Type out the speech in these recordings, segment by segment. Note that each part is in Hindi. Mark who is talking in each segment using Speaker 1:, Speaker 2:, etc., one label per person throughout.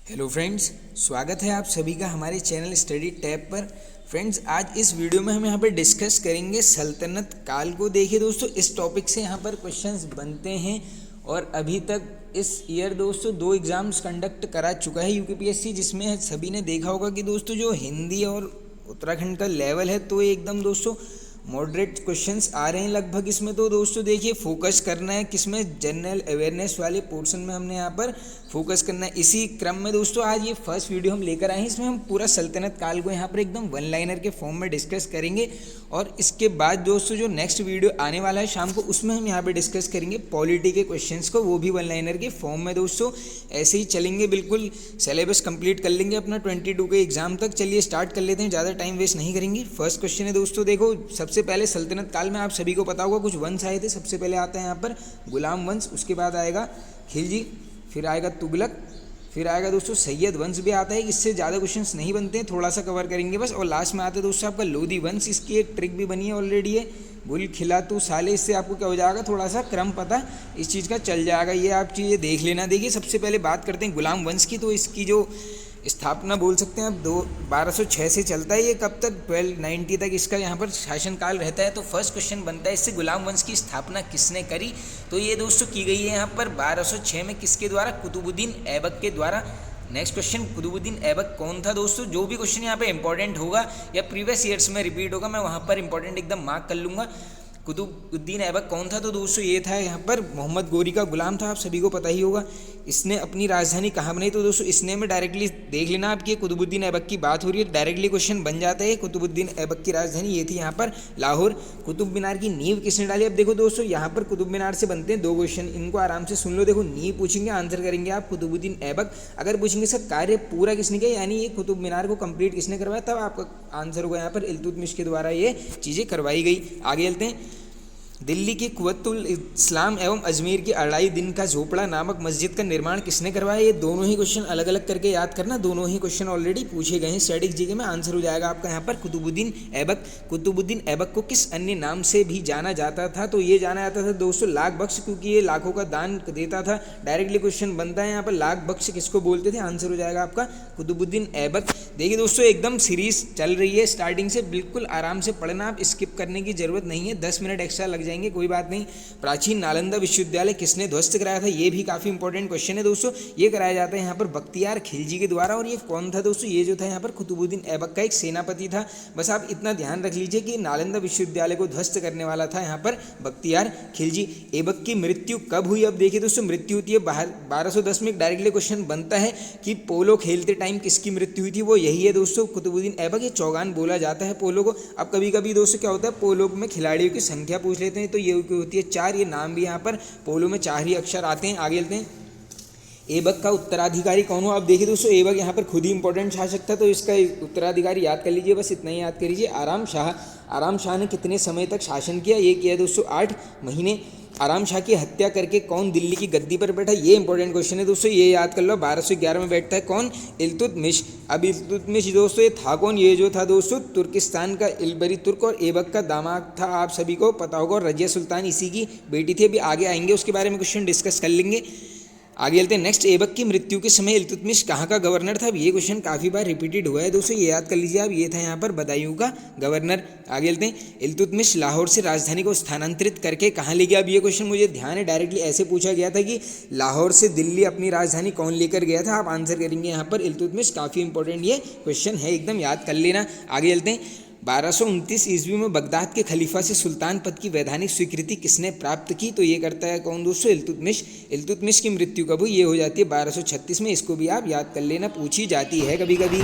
Speaker 1: हेलो फ्रेंड्स, स्वागत है आप सभी का हमारे चैनल स्टडी टैब पर। फ्रेंड्स, आज इस वीडियो में हम यहाँ पर डिस्कस करेंगे सल्तनत काल को। देखिए दोस्तों, इस टॉपिक से यहाँ पर क्वेश्चंस बनते हैं और अभी तक इस ईयर दोस्तों 2 एग्ज़ाम्स कंडक्ट करा चुका है यूपीपीएससी, जिसमें सभी ने देखा होगा कि दोस्तों जो हिंदी और उत्तराखंड का लेवल है तो एकदम दोस्तों मॉडरेट क्वेश्चंस आ रहे हैं लगभग इसमें। तो दोस्तों देखिए, फोकस करना है किसमें, जनरल अवेयरनेस वाले पोर्शन में हमने यहाँ पर फोकस करना है। इसी क्रम में दोस्तों आज ये फर्स्ट वीडियो हम लेकर आए हैं, इसमें हम पूरा सल्तनत काल को यहाँ पर एकदम वन लाइनर के फॉर्म में डिस्कस करेंगे। और इसके बाद दोस्तों जो नेक्स्ट वीडियो आने वाला है शाम को, उसमें हम यहाँ पर डिस्कस करेंगे पॉलिटी के क्वेश्चंस को, वो भी वन लाइनर के फॉर्म में। दोस्तों ऐसे ही चलेंगे, बिल्कुल सिलेबस कंप्लीट कर लेंगे अपना 22 के एग्जाम तक। चलिए स्टार्ट कर लेते हैं, ज़्यादा टाइम वेस्ट नहीं करेंगे। फर्स्ट क्वेश्चन है दोस्तों, देखो सबसे पहले सल्तनत काल में आप सभी को पता होगा कुछ वंश आए थे। सबसे पहले आता है यहाँ पर गुलाम वंश, उसके बाद आएगा खिलजी, फिर आएगा तुगलक, फिर आएगा दोस्तों सैयद वंश भी आता है। इससे ज़्यादा क्वेश्चंस नहीं बनते हैं, थोड़ा सा कवर करेंगे बस। और लास्ट में आता है दोस्तों आपका लोधी वंश, इसकी एक ट्रिक भी बनी है ऑलरेडी है, गुल खिला तू साले। इससे आपको क्या हो जाएगा, थोड़ा सा क्रम पता इस चीज़ का चल जाएगा, ये आप चीज़ें देख लेना। देखिए सबसे पहले बात करते हैं गुलाम वंश की। तो इसकी जो स्थापना बोल सकते हैं आप 1206 से चलता है ये, कब तक 1290 तक इसका यहाँ पर शासनकाल रहता है। तो फर्स्ट क्वेश्चन बनता है इससे, गुलाम वंश की स्थापना किसने करी। तो ये दोस्तों की गई है यहाँ पर 1206 में, किसके द्वारा, कुतुबुद्दीन ऐबक के द्वारा। नेक्स्ट क्वेश्चन, कुतुबुद्दीन ऐबक कौन था दोस्तों। जो भी क्वेश्चन यहाँ पे इंपॉर्टेंट होगा या प्रीवियस ईयर्स में रिपीट होगा, मैं वहाँ पर इंपॉर्टेंट एकदम मार्क कर लूँगा। कुतुबुद्दीन ऐबक कौन था, तो दोस्तों ये था यहाँ पर मोहम्मद गोरी का गुलाम था, आप सभी को पता ही होगा। इसने अपनी राजधानी कहाँ बनाई, तो दोस्तों इसने में डायरेक्टली देख लेना आप कि कुतुबुद्दीन ऐबक की बात हो रही है, डायरेक्टली क्वेश्चन बन जाता है। कुतुबुद्दीन ऐबक की राजधानी ये थी यहाँ पर लाहौर। कुतुब मीनार की नींव किसने डाली। अब देखो दोस्तों यहाँ पर कुतुब मीनार से बनते हैं 2 क्वेश्चन, इनको आराम से सुन लो। देखो नींव पूछेंगे, आंसर करेंगे आप कुतुबुद्दीन ऐबक। अगर पूछेंगे इसका कार्य पूरा किसने किया, यानी ये कुतुब मीनार को कंप्लीट किसने करवाया, तब आपका आंसर होगा यहाँ पर इल्तुतमिश के द्वारा ये चीज़ें करवाई गई। आगे चलते हैं। दिल्ली की कुव्वतुल इस्लाम एवं अजमेर की 2.5 दिन का झोपड़ा नामक मस्जिद का निर्माण किसने करवाया। ये दोनों ही क्वेश्चन अलग अलग करके याद करना, दोनों ही क्वेश्चन ऑलरेडी पूछे गए हैं स्टैटिक जीके में। आंसर हो जाएगा आपका यहाँ पर कुतुबुद्दीन ऐबक। कुतुबुद्दीन ऐबक को किस अन्य नाम से भी जाना जाता था, तो ये जाना जाता था दोस्तों लाख बख्श, क्योंकि ये लाखों का दान देता था। डायरेक्टली क्वेश्चन बनता है यहाँ पर, लाख बख्श किसको बोलते थे। आंसर हो जाएगा आपका कुतुबुद्दीन ऐबक। देखिए दोस्तों एकदम सीरीज चल रही है स्टार्टिंग से, बिल्कुल आराम से पढ़ना, आप स्किप करने की जरूरत नहीं है। 10 मिनट एक्स्ट्रा लग जाएंगे, कोई बात नहीं। प्राचीन नालंदा विश्वविद्यालय किसने ध्वस्त कराया था, ये भी काफी इंपॉर्टेंट क्वेश्चन है दोस्तों। ये कराया जाता है यहाँ पर बख्तियार खिलजी के द्वारा। और ये कौन था दोस्तों, ये जो था यहाँ पर कुतुबुद्दीन ऐबक का एक सेनापति था। बस आप इतना ध्यान रख लीजिए कि नालंदा विश्वविद्यालय को ध्वस्त करने वाला था यहाँ पर बख्तियार खिलजी। ऐबक की मृत्यु कब हुई। अब देखिए दोस्तों, मृत्यु होती है 1210 में। डायरेक्टली क्वेश्चन बनता है कि पोलो खेलते टाइम किसकी मृत्यु हुई थी, वो यही है दोस्तों कुतुबुद्दीन ऐबक। ये चौगान बोला जाता है पोलो को। अब कभी कभी दोस्तों क्या होता है, पोलो में खिलाड़ियों की संख्या पूछ लेते हैं, तो ये होती है 4। ये नाम भी यहाँ पर पोलो में 4 ही अक्षर आते हैं। आगे चलते हैं। ऐबक का उत्तराधिकारी कौन हो। आप देखिए दोस्तों, ऐबक यहाँ पर खुद ही इंपॉर्टेंट शासक था, तो इसका उत्तराधिकारी याद कर लीजिए, बस इतना ही याद कर लीजिए, आराम शाह। आराम शाह ने कितने समय तक शासन किया, ये किया दोस्तों 8 महीने। आराम शाह की हत्या करके कौन दिल्ली की गद्दी पर बैठा, ये इंपॉर्टेंट क्वेश्चन है दोस्तों, ये याद कर लो। 1211 में बैठता है कौन, इल्तुतमिश। अब इल्तुतमिश दोस्तों ये था कौन, ये जो था दोस्तों तुर्किस्तान का इलबरी तुर्क, और ऐबक का दामाद था, आप सभी को पता होगा। और रजिया सुल्तान इसी की बेटी थी। अभी आगे आएंगे, उसके बारे में क्वेश्चन डिस्कस कर लेंगे। आगे चलते हैं। नेक्स्ट, ऐबक की मृत्यु के समय इल्तुतमिश कहाँ का गवर्नर था। अब ये क्वेश्चन काफ़ी बार रिपीटेड हुआ है दोस्तों, ये याद कर लीजिए आप, ये था यहाँ पर बदायूं का गवर्नर। आगे चलते हैं। इल्तुतमिश लाहौर से राजधानी को स्थानांतरित करके कहाँ ले गया। अब ये क्वेश्चन मुझे ध्यान है, डायरेक्टली ऐसे पूछा गया था कि लाहौर से दिल्ली अपनी राजधानी कौन लेकर गया था। आप आंसर करेंगे यहाँ पर इल्तुतमिश। काफ़ी इंपॉर्टेंट ये क्वेश्चन है, एकदम याद कर लेना। आगे चलते हैं। 1229 ईस्वी में बगदाद के खलीफा से सुल्तान पद की वैधानिक स्वीकृति किसने प्राप्त की, तो ये करता है कौन दोस्तों, इल्तुतमिश। इल्तुतमिश की मृत्यु कब हुई, ये हो जाती है 1236 में। इसको भी आप याद कर लेना, पूछी जाती है कभी कभी।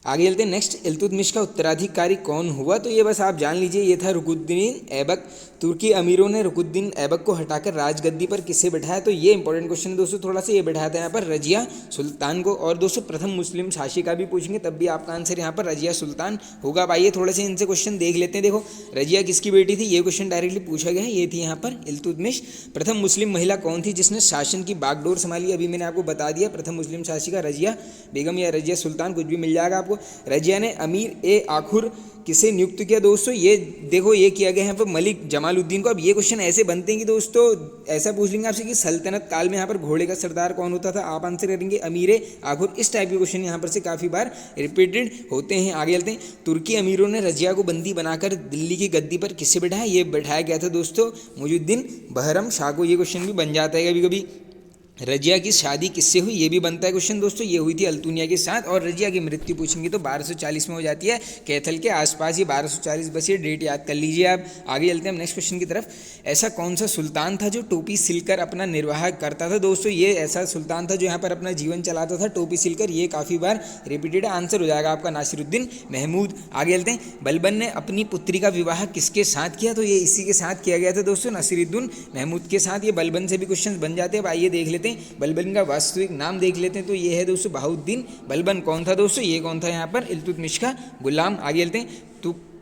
Speaker 1: आगे चलते हैं। नेक्स्ट, इल्तुतमिश का उत्तराधिकारी कौन हुआ, तो ये बस आप जान लीजिए, ये था रुकुनुद्दीन ऐबक। तुर्की अमीरों ने रुकुनुद्दीन ऐबक को हटाकर राजगद्दी पर किसे बैठाया, तो ये इंपॉर्टेंट क्वेश्चन है दोस्तों थोड़ा सा। ये बैठाया था यहाँ पर रजिया सुल्तान को। और दोस्तों प्रथम मुस्लिम शासिका भी पूछेंगे, तब भी आपका आंसर यहाँ पर रजिया सुल्तान होगा। अब आइए थोड़े से इनसे क्वेश्चन देख लेते हैं। देखो रजिया किसकी बेटी थी, ये क्वेश्चन डायरेक्टली पूछा गया है, ये थी यहाँ पर इल्तुतमिश। प्रथम मुस्लिम महिला कौन थी जिसने शासन की बागडोर संभाली, अभी मैंने आपको बता दिया, प्रथम मुस्लिम शासिका रजिया बेगम या रजिया सुल्तान, कुछ भी मिल जाएगा आपको। को। रजिया ने अमीर ए आखुर किसे नियुक्त किया दोस्तों, ये देखो ये किया गया है यहाँ पर मलिक जमालुद्दीन को। अब ये क्वेश्चन ऐसे बनते हैं कि दोस्तों ऐसा पूछ लेंगे आपसे कि सल्तनत काल में यहाँ पर घोड़े का सरदार कौन होता था, आप आंसर करेंगे अमीर आखुर। इस टाइप के क्वेश्चन यहाँ पर से काफ़ी बार रिपीटेड होते हैं। आगे चलते हैं। तुर्की अमीरों ने रजिया को बंदी बनाकर दिल्ली की गद्दी पर किससे बैठाया, ये बैठाया गया था दोस्तों मुइजुद्दीन बहरम शाह को। ये क्वेश्चन भी बन जाता है कभी कभी। रजिया की शादी किससे हुई, ये भी बनता है क्वेश्चन दोस्तों, ये हुई थी अल्तुनिया के साथ। और रजिया की मृत्यु पूछेंगे तो 1240 में हो जाती है, कैथल के आसपास। ये 1240, बस ये डेट याद कर लीजिए आप। आगे चलते हैं हम नेक्स्ट क्वेश्चन की तरफ। ऐसा कौन सा सुल्तान था जो टोपी सिलकर अपना निर्वाह करता था दोस्तों, ये ऐसा सुल्तान था जो यहाँ पर अपना जीवन चलाता था टोपी सिलकर। ये काफ़ी बार रिपीटेड आंसर हो जाएगा आपका नासिरुद्दीन महमूद। आगे चलते हैं। बलबन ने अपनी पुत्री का विवाह किसके साथ किया, तो ये इसी के साथ किया गया था दोस्तों, नासिरुद्दीन महमूद के साथ। ये बलबन से भी क्वेश्चन बन जाते हैं। अब आइए देख लेते हैं बलबन का वास्तविक नाम देख लेते हैं। तो ये है दोस्तों बहाउद्दीन बलबन। कौन था दोस्तों, ये कौन था यहाँ पर, इल्तुतमिश का गुलाम। आगे चलते हैं।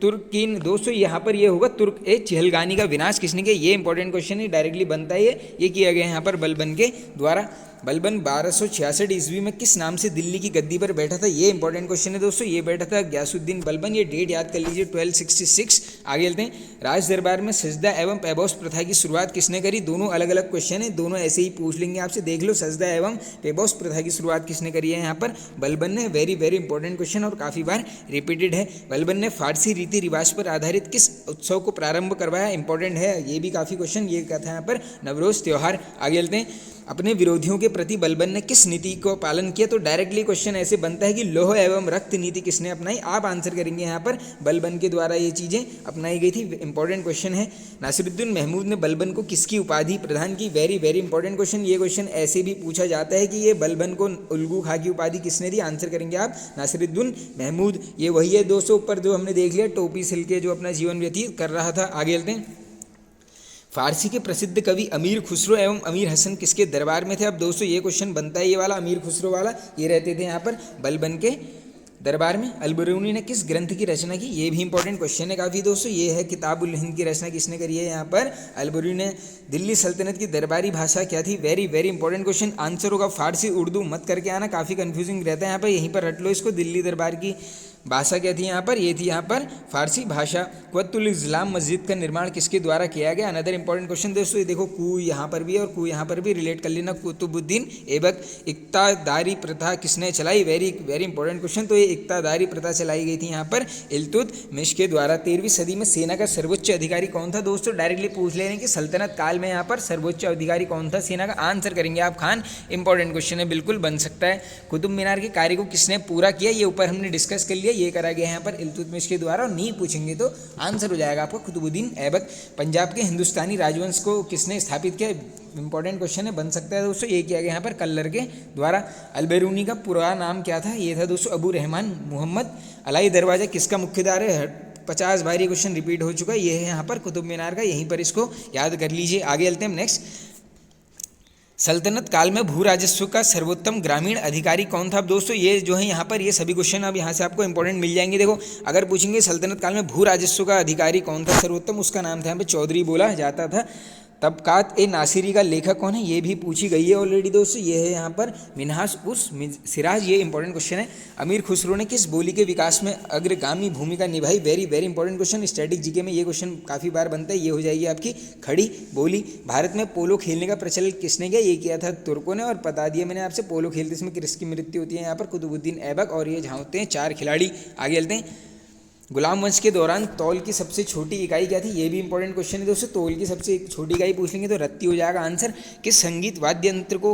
Speaker 1: तुर्कीन दोस्तों यहाँ पर ये होगा तुर्क ए चहलगानी का विनाश किसने किया, ये इंपॉर्टेंट क्वेश्चन है, डायरेक्टली बनता है ये किया गया यहाँ पर बलबन के द्वारा। बलबन 1266 ईस्वी में किस नाम से दिल्ली की गद्दी पर बैठा था, ये इंपॉर्टेंट क्वेश्चन है दोस्तों, ये बैठा था ग्यासुद्दीन बलबन। ये डेट याद कर लीजिए 1266। आगे चलते हैं। राज दरबार में सजदा एवं पैबोस प्रथा की शुरुआत किसने करी, दोनों अलग अलग क्वेश्चन है, दोनों ऐसे ही पूछ लेंगे आपसे, देख लो। सजदा एवं पैबोस प्रथा की शुरुआत किसने करी है यहाँ पर, बलबन ने। वेरी वेरी इंपॉर्टेंट क्वेश्चन और काफ़ी बार रिपीटेड है। बलबन ने फारसी रीति रिवाज पर आधारित किस उत्सव को प्रारंभ करवाया, इंपॉर्टेंट है, ये भी काफ़ी क्वेश्चन। ये क्या था यहाँ पर, नवरोज त्यौहार। आगे चलते हैं। अपने विरोधियों के प्रति बलबन ने किस नीति को पालन किया, तो डायरेक्टली क्वेश्चन ऐसे बनता है कि लौह एवं रक्त नीति किसने अपनाई, आप आंसर करेंगे यहाँ पर बलबन के द्वारा ये चीज़ें अपनाई गई थी। इंपॉर्टेंट क्वेश्चन है। नासिरुद्दीन महमूद ने बलबन को किसकी उपाधि प्रदान की, वेरी वेरी इंपॉर्टेंट क्वेश्चन। ये क्वेश्चन ऐसे भी पूछा जाता है कि ये बलबन को उल्गू खां की उपाधि किसने दी, आंसर करेंगे आप नासिरुद्दीन महमूद। ये वही है दोस्तों ऊपर जो हमने देख लिया, टोपी सिल के जो अपना जीवन व्यतीत कर रहा था। आगे चलते हैं। फारसी के प्रसिद्ध कवि अमीर खुसरो एवं अमीर हसन किसके दरबार में थे, अब दोस्तों ये क्वेश्चन बनता है, ये वाला अमीर खुसरो वाला, ये रहते थे यहाँ पर बलबन के दरबार में। अलबरूनी ने किस ग्रंथ की रचना की, ये भी इंपॉर्टेंट क्वेश्चन है काफ़ी दोस्तों, ये है किताबुल हिंद की रचना किसने करी है यहाँ पर, अलबरूनी ने। दिल्ली सल्तनत की दरबारी भाषा क्या थी, very very important question, answer होगा फारसी। उर्दू मत करके आना, काफ़ी कंफ्यूजिंग रहता है यहाँ पर, यहीं पर रट लो इसको। दिल्ली दरबार की भाषा क्या थी यहाँ पर, ये थी यहाँ पर फारसी भाषा। कुव्वतुल इस्लाम मस्जिद का निर्माण किसके द्वारा किया गया, अनदर इंपॉर्टेंट क्वेश्चन दोस्तों। ये देखो कू यहाँ पर भी है और कू यहाँ पर भी, रिलेट कर लेना, कुतुबुद्दीन ऐबक। इक्तादारी प्रथा किसने चलाई, वेरी वेरी इंपॉर्टेंट क्वेश्चन। तो ये इक्तादारी प्रथा चलाई गई थी यहाँ पर इल्तुतमिश के द्वारा। 13वीं सदी में सेना का सर्वोच्च अधिकारी कौन था दोस्तों, डायरेक्टली पूछ ले रहे हैं कि सल्तनत काल में यहाँ पर सर्वोच्च अधिकारी कौन था सेना का, आंसर करेंगे आप खान। इंपॉर्टेंट क्वेश्चन है, बिल्कुल बन सकता है। कुतुब मीनार के कार्य को किसने पूरा किया, ये ऊपर हमने डिस्कस कर लिया, ये करा गया यहाँ पर इल्तुतमिश के द्वारा। और नहीं पूछेंगे तो आंसर हो जाएगा आपका कुतुबुद्दीन ऐबक। पंजाब के हिंदुस्तानी राजवंश को किसने स्थापित किया, इंपॉर्टेंट क्वेश्चन है, बन सकता है दोस्तों, ये किया गया यहाँ पर कल्लर के द्वारा। अलबेरूनी का पूरा नाम क्या था, ये था दोस्तों अबू रहमान मोहम्मद। अलाई दरवाजा किसका मुख्य द्वार है, 50 बार ये क्वेश्चन रिपीट हो चुका है, ये है यहाँ पर कुतुब मीनार का, यहीं पर इसको याद कर लीजिए। आगे चलते हैं नेक्स्ट। सल्तनत काल में भू राजस्व का सर्वोत्तम ग्रामीण अधिकारी कौन था, अब दोस्तों ये जो है यहाँ पर ये सभी क्वेश्चन अब यहाँ से आपको इंपॉर्टेंट मिल जाएंगे। देखो अगर पूछेंगे सल्तनत काल में भू राजस्व का अधिकारी कौन था सर्वोत्तम, उसका नाम था यहाँ पे चौधरी बोला जाता था। तबकात ए नासिरी का लेखक कौन है, ये भी पूछी गई है ऑलरेडी दोस्तों, ये है यहाँ पर मिनहाज उस सिराज, ये इंपॉर्टेंट क्वेश्चन है। अमीर खुसरो ने किस बोली के विकास में अग्रगामी भूमिका निभाई, very very important question, static GK में ये क्वेश्चन काफ़ी बार बनता है, ये हो जाएगी आपकी खड़ी बोली। भारत में पोलो खेलने का प्रचलन किसने किया, ये किया था तुर्कों ने, और बता दिया मैंने आपसे पोलो खेलते इसमें किसकी मृत्यु होती है यहाँ पर, कुतुबुद्दीन ऐबक, और ये जहाँ होते हैं 4 खिलाड़ी। आगे चलते हैं। गुलाम वंश के दौरान तौल की सबसे छोटी इकाई क्या थी, ये भी इंपॉर्टेंट क्वेश्चन है दोस्तों, तौल की सबसे छोटी इकाई पूछ लेंगे तो रत्ती हो जाएगा आंसर। किस संगीत वाद्य यंत्र को